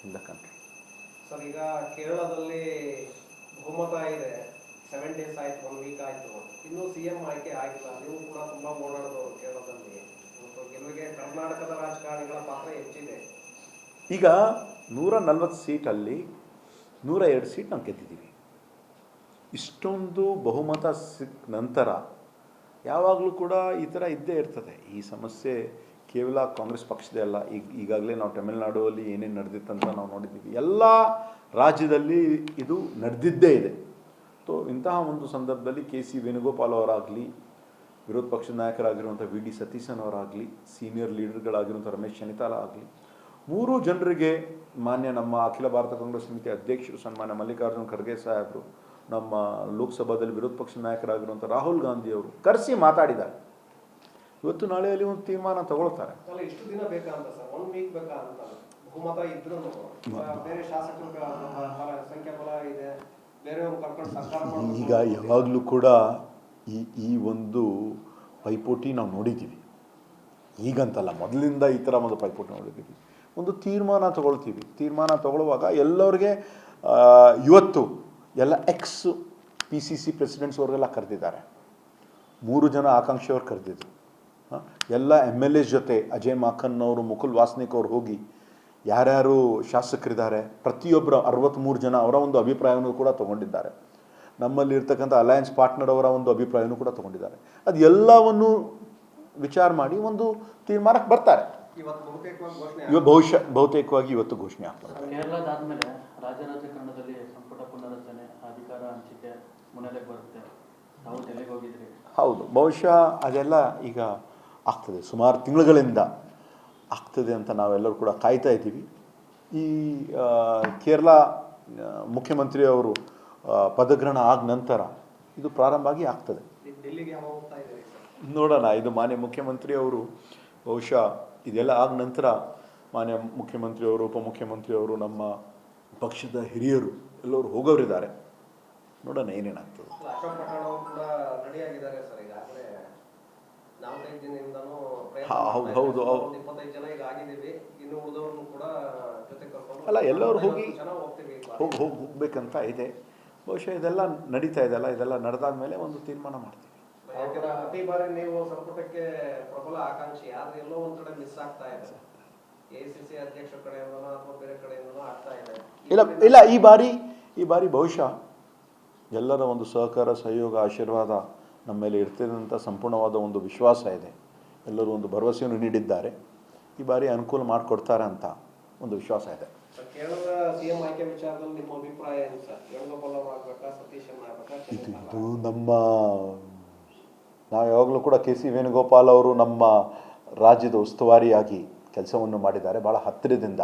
In the country. Sir, ಈಗ ಕೇರಳದಲ್ಲಿ ಬಹುಮತ ಇದೆ, 7 days ಆಯ್ತು, 1 week ಆಯ್ತು, ಇನ್ನೂ CM ಆಯ್ಕೆ ಆಗಿಲ್ಲ. ನೀವು ಕೂಡ ತುಂಬಾ ಓಡಾಡೋದು ಕೇರಳದಲ್ಲಿ, ಗೆಲುವಿಗೆ ಕರ್ನಾಟಕದ ರಾಜಕಾರಣಿಗಳ ಪಾತ್ರ ಹೆಚ್ಚಿದೆ. ಈಗ 140 ಸೀಟಲ್ಲಿ 102 ಸೀಟ್ ನಾವು ಗೆದ್ದಿದ್ದೀವಿ. ಇಷ್ಟೊಂದು ಬಹುಮತ ಸಿಕ್ಕ ನಂತರ ಯಾವಾಗಲೂ ಕೂಡ ಈ ಥರ ಇದ್ದೇ ಇರ್ತದೆ. ಈ ಸಮಸ್ಯೆ ಕೇವಲ ಕಾಂಗ್ರೆಸ್ ಪಕ್ಷದೇ ಅಲ್ಲ. ಈಗಾಗಲೇ ನಾವು ತಮಿಳುನಾಡುವಲ್ಲಿ ಏನೇನು ನಡೆದಿತ್ತಂತ ನಾವು ನೋಡಿದ್ದೀವಿ. ಎಲ್ಲ ರಾಜ್ಯದಲ್ಲಿ ಇದು ನಡೆದಿದ್ದೇ ಇದೆ. ಇಂತಹ ಒಂದು ಸಂದರ್ಭದಲ್ಲಿ KC ವೇಣುಗೋಪಾಲ್ ಅವರಾಗಲಿ, ವಿರೋಧ ಪಕ್ಷದ ನಾಯಕರಾಗಿರುವಂಥ VD ಸತೀಶನ್ ಅವರಾಗಲಿ, ಸೀನಿಯರ್ ಲೀಡರ್ಗಳಾಗಿರುವಂಥ ರಮೇಶ್ ಚೆನ್ನಿತಾಲ ಆಗಲಿ, 3 ಜನರಿಗೆ ಮಾನ್ಯ ನಮ್ಮ ಅಖಿಲ ಭಾರತ ಕಾಂಗ್ರೆಸ್ ಸಮಿತಿ ಅಧ್ಯಕ್ಷರು ಸನ್ಮಾನ್ಯ ಮಲ್ಲಿಕಾರ್ಜುನ್ ಖರ್ಗೆ ಸಾಹೇಬರು, ನಮ್ಮ ಲೋಕಸಭಾದಲ್ಲಿ ವಿರೋಧ ಪಕ್ಷದ ನಾಯಕರಾಗಿರುವಂಥ ರಾಹುಲ್ ಗಾಂಧಿ ಅವರು ಕರೆಸಿ ಮಾತಾಡಿದ್ದಾರೆ. ಇವತ್ತು ನಾಳೆಯಲ್ಲಿ ಒಂದು ತೀರ್ಮಾನ ತಗೊಳ್ತಾರೆ. ಇಷ್ಟು ದಿನ ಬೇಕಾ ಅಂತ ಸರ್, 1 week ಬೇಕಾ ಅಂತ? ಬಹುಮತ ಇದ್ರೂ ಬೇರೆ ಶಾಸಕರ ಸಂಖ್ಯಾಬಲ ಇದೆ, ಬೇರೆಯವರು ಕರ್ಕೊಂಡು ಸರ್ಕಾರ ಈಗ ಯಾವಾಗಲೂ ಕೂಡ ಈ ಒಂದು ಪೈಪೋಟಿ ನಾವು ನೋಡಿದ್ದೀವಿ. ಈಗಂತಲ್ಲ, ಮೊದಲಿಂದ ಈ ಥರ ಒಂದು ಪೈಪೋಟಿ ನೋಡಿದ್ದೀವಿ. ಒಂದು ತೀರ್ಮಾನ ತಗೊಳ್ತೀವಿ. ತೀರ್ಮಾನ ತಗೊಳ್ಳುವಾಗ ಎಲ್ಲರಿಗೆ ಇವತ್ತು ಎಲ್ಲ PCC ಪ್ರೆಸಿಡೆಂಟ್ಸ್ ಅವ್ರಿಗೆಲ್ಲ ಕರೆದಿದ್ದಾರೆ. 3 ಜನ ಆಕಾಂಕ್ಷಿಯವ್ರು ಕರೆದಿದ್ರು. ಎಲ್ಲ MLAs ಜೊತೆ ಅಜಯ್ ಮಾಕನ್ ಅವರು, ಮುಕುಲ್ ವಾಸ್ನಿಕ್ ಅವರು ಹೋಗಿ ಯಾರ್ಯಾರು ಶಾಸಕರಿದ್ದಾರೆ ಪ್ರತಿಯೊಬ್ಬರು 63 ಜನ ಅವರ ಒಂದು ಅಭಿಪ್ರಾಯವನ್ನು ಕೂಡ ತೊಗೊಂಡಿದ್ದಾರೆ. ನಮ್ಮಲ್ಲಿ ಇರ್ತಕ್ಕಂಥ ಅಲಯನ್ಸ್ ಪಾರ್ಟ್ನರ್ ಅವರ ಒಂದು ಅಭಿಪ್ರಾಯವನ್ನು ಕೂಡ ತೊಗೊಂಡಿದ್ದಾರೆ. ಅದು ಎಲ್ಲವನ್ನು ವಿಚಾರ ಮಾಡಿ ಒಂದು ತೀರ್ಮಾನಕ್ಕೆ ಬರ್ತಾರೆ. ಬಹುತೇಕವಾಗಿ ಇವತ್ತು ಘೋಷಣೆ ಆಗ್ತದೆ. ಕೇರಳದಾದ್ಮೇಲೆ ರಾಜ್ಯ ರಾಜಕಾರಣದಲ್ಲಿ ಸಂಪುಟ ಪುನರಚನೆ, ಅಧಿಕಾರ ಹಂಚಿಕೆ ಮುನ್ನೆಲೆಗೆ ಬರುತ್ತೆ. ನಾವು ಡೆಲ್ಲಿಗೆ ಹೋಗಿದ್ರಿ. ಹೌದು, ಬಹುಶಃ ಅದೆಲ್ಲ ಈಗ ಆಗ್ತದೆ. ಸುಮಾರು ತಿಂಗಳುಗಳಿಂದ ಆಗ್ತದೆ ಅಂತ ನಾವೆಲ್ಲರೂ ಕೂಡ ಕಾಯ್ತಾ ಇದ್ದೀವಿ. ಈ ಕೇರಳ ಮುಖ್ಯಮಂತ್ರಿ ಅವರು ಪದಗ್ರಹಣ ಆದ ನಂತರ ಇದು ಪ್ರಾರಂಭ ಆಗಿ ಆಗ್ತದೆ. ನೋಡೋಣ. ಇದು ಮಾನ್ಯ ಮುಖ್ಯಮಂತ್ರಿ ಅವರು ಬಹುಶಃ ಇದೆಲ್ಲ ಆದ ನಂತರ ಮಾನ್ಯ ಮುಖ್ಯಮಂತ್ರಿಯವರು, ಉಪಮುಖ್ಯಮಂತ್ರಿಯವರು, ನಮ್ಮ ಪಕ್ಷದ ಹಿರಿಯರು ಎಲ್ಲರೂ ಹೋಗೋರಿದ್ದಾರೆ. ನೋಡೋಣ ಏನೇನಾಗ್ತದೆ. ಹೌದು ಅಲ್ಲ, ಎಲ್ಲರೂ ಹೋಗ್ಬೇಕಂತ ಇದೆ. ಬಹುಶಃ ಇದೆಲ್ಲ ನಡೀತಾ ಇದೆಲ್ಲ, ಇದೆಲ್ಲ ನಡೆದಾದ್ಮೇಲೆ ಒಂದು ತೀರ್ಮಾನ ಮಾಡ್ತೀವಿ. ಪ್ರತಿ ಬಾರಿ ನೀವು ಸಂಪುಟಕ್ಕೆ ಪ್ರಬಲ ಆಕಾಂಕ್ಷಿ, ಆದ್ರೆ ಎಲ್ಲೋ ಒಂದ್ ಕಡೆ ಮಿಸ್ ಆಗ್ತಾ ಇದೆ. ACC ಅಧ್ಯಕ್ಷರ ಕಡೆಯಿಂದನೋ ಅಥವಾ ಬೇರೆ ಕಡೆಯಿಂದನೋ ಆಗ್ತಾ ಇದೆ. ಇಲ್ಲ ಈ ಬಾರಿ ಬಹುಶಃ ಎಲ್ಲರ ಒಂದು ಸಹಕಾರ, ಸಹಯೋಗ, ಆಶೀರ್ವಾದ ನಮ್ಮ ಮೇಲೆ ಇರ್ತಿದೆ ಅಂತ ಸಂಪೂರ್ಣವಾದ ಒಂದು ವಿಶ್ವಾಸ ಇದೆ. ಎಲ್ಲರೂ ಒಂದು ಭರವಸೆಯನ್ನು ನೀಡಿದ್ದಾರೆ. ಈ ಬಾರಿ ಅನುಕೂಲ ಮಾಡಿಕೊಡ್ತಾರೆ ಅಂತ ಒಂದು ವಿಶ್ವಾಸ ಇದೆ. ಕೇರಳದ CM ಆಯ್ಕೆ ವಿಚಾರದಲ್ಲಿ ನಿಮ್ಮ ಅಭಿಪ್ರಾಯ ಏನು ಸರ್? ವೇಣುಗೋಪಾಲ್ ಅವರು ಆಗ್ಬೇಕಾ, ಸತೀಶನ್ ಆಗ್ಬೇಕಾ? ಇದು ನಾವು ಯಾವಾಗಲೂ ಕೂಡ KC ವೇಣುಗೋಪಾಲ್ ಅವರು ನಮ್ಮ ರಾಜ್ಯದ ಉಸ್ತುವಾರಿಯಾಗಿ ಕೆಲಸವನ್ನು ಮಾಡಿದ್ದಾರೆ. ಭಾಳ ಹತ್ತಿರದಿಂದ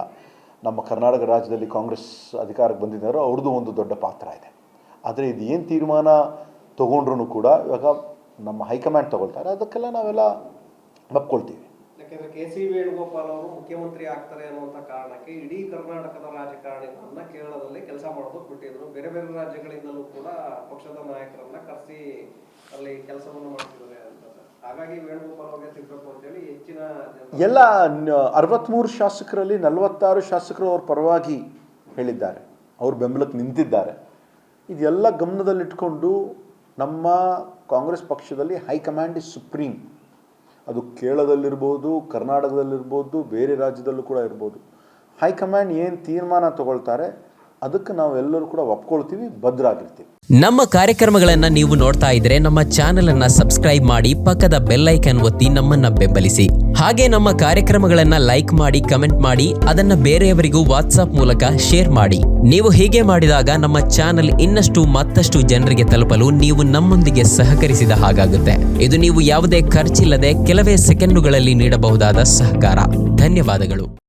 ನಮ್ಮ ಕರ್ನಾಟಕ ರಾಜ್ಯದಲ್ಲಿ ಕಾಂಗ್ರೆಸ್ ಅಧಿಕಾರಕ್ಕೆ ಬಂದಿದ್ದಾರೋ ಅವ್ರದ್ದು ಒಂದು ದೊಡ್ಡ ಪಾತ್ರ ಇದೆ. ಆದರೆ ಇದು ಏನು ತೀರ್ಮಾನ ತೊಗೊಂಡ್ರೂ ಕೂಡ ಇವಾಗ ನಮ್ಮ ಹೈಕಮಾಂಡ್ ತೊಗೊಳ್ತಾರೆ. ಅದಕ್ಕೆಲ್ಲ ನಾವೆಲ್ಲ ಒಪ್ಕೊಳ್ತೀವಿ. ಯಾಕೆಂದರೆ KC ವೇಣುಗೋಪಾಲ್ ಅವರು ಮುಖ್ಯಮಂತ್ರಿ ಆಗ್ತಾರೆ ಅನ್ನುವಂಥ ಕಾರಣಕ್ಕೆ ಇಡೀ ಕರ್ನಾಟಕದ ರಾಜಕಾರಣಿಗಳನ್ನ ಕೇರಳದಲ್ಲಿ ಕೆಲಸ ಮಾಡೋದಕ್ಕೆ ಬಿಟ್ಟಿದ್ರು. ಬೇರೆ ಬೇರೆ ರಾಜ್ಯಗಳಿಂದಲೂ ಕೂಡ ಪಕ್ಷದ ನಾಯಕರನ್ನ ಕರೆಸಿ ಅಲ್ಲಿ ಕೆಲಸವನ್ನು ಮಾಡ್ತಿದ್ದಾರೆ ಅಂತ. ಹಾಗಾಗಿ ವೇಣುಗೋಪಾಲ್ ಅವರಿಗೆ ಸಿಗಬೇಕು ಅಂತೇಳಿ ಹೆಚ್ಚಿನ ಎಲ್ಲ 63 ಶಾಸಕರಲ್ಲಿ 46 ಶಾಸಕರು ಅವ್ರ ಪರವಾಗಿ ಹೇಳಿದ್ದಾರೆ, ಅವ್ರ ಬೆಂಬಲಕ್ಕೆ ನಿಂತಿದ್ದಾರೆ. ಇದೆಲ್ಲ ಗಮನದಲ್ಲಿಟ್ಕೊಂಡು ನಮ್ಮ ಕಾಂಗ್ರೆಸ್ ಪಕ್ಷದಲ್ಲಿ ಹೈಕಮಾಂಡ್ ಇಸ್ ಸುಪ್ರೀಂ. ಅದು ಕೇರಳದಲ್ಲಿರ್ಬೋದು, ಕರ್ನಾಟಕದಲ್ಲಿರ್ಬೋದು, ಬೇರೆ ರಾಜ್ಯದಲ್ಲೂ ಕೂಡ ಇರ್ಬೋದು. ಹೈಕಮಾಂಡ್ ಏನು ತೀರ್ಮಾನ ತಗೊಳ್ತಾರೆ ಅದಕ್ಕೆ ನಾವೆಲ್ಲರೂ ಕೂಡ ಒಪ್ಕೊಳ್ತೀವಿ, ಭದ್ರಾಗಿರ್ತೀವಿ. ನಮ್ಮ ಕಾರ್ಯಕ್ರಮಗಳನ್ನ ನೀವು ನೋಡ್ತಾ ಇದ್ರೆ ನಮ್ಮ ಚಾನೆಲ್ ಅನ್ನ ಸಬ್ಸ್ಕ್ರೈಬ್ ಮಾಡಿ, ಪಕ್ಕದ ಬೆಲ್ ಐಕಾನ್ ಒತ್ತಿ ನಮ್ಮನ್ನ ಬೆಂಬಲಿಸಿ. ಹಾಗೆ ನಮ್ಮ ಕಾರ್ಯಕ್ರಮಗಳನ್ನ ಲೈಕ್ ಮಾಡಿ, ಕಮೆಂಟ್ ಮಾಡಿ, ಅದನ್ನ ಬೇರೆಯವರಿಗೂ ವಾಟ್ಸ್ಆಪ್ ಮೂಲಕ ಶೇರ್ ಮಾಡಿ. ನೀವು ಹೀಗೆ ಮಾಡಿದಾಗ ನಮ್ಮ ಚಾನೆಲ್ ಇನ್ನಷ್ಟು ಮತ್ತಷ್ಟು ಜನರಿಗೆ ತಲುಪಲು ನೀವು ನಮ್ಮೊಂದಿಗೆ ಸಹಕರಿಸಿದ ಹಾಗಾಗುತ್ತೆ. ಇದು ನೀವು ಯಾವುದೇ ಖರ್ಚಿಲ್ಲದೆ ಕೆಲವೇ ಸೆಕೆಂಡುಗಳಲ್ಲಿ ನೀಡಬಹುದಾದ ಸಹಕಾರ. ಧನ್ಯವಾದಗಳು.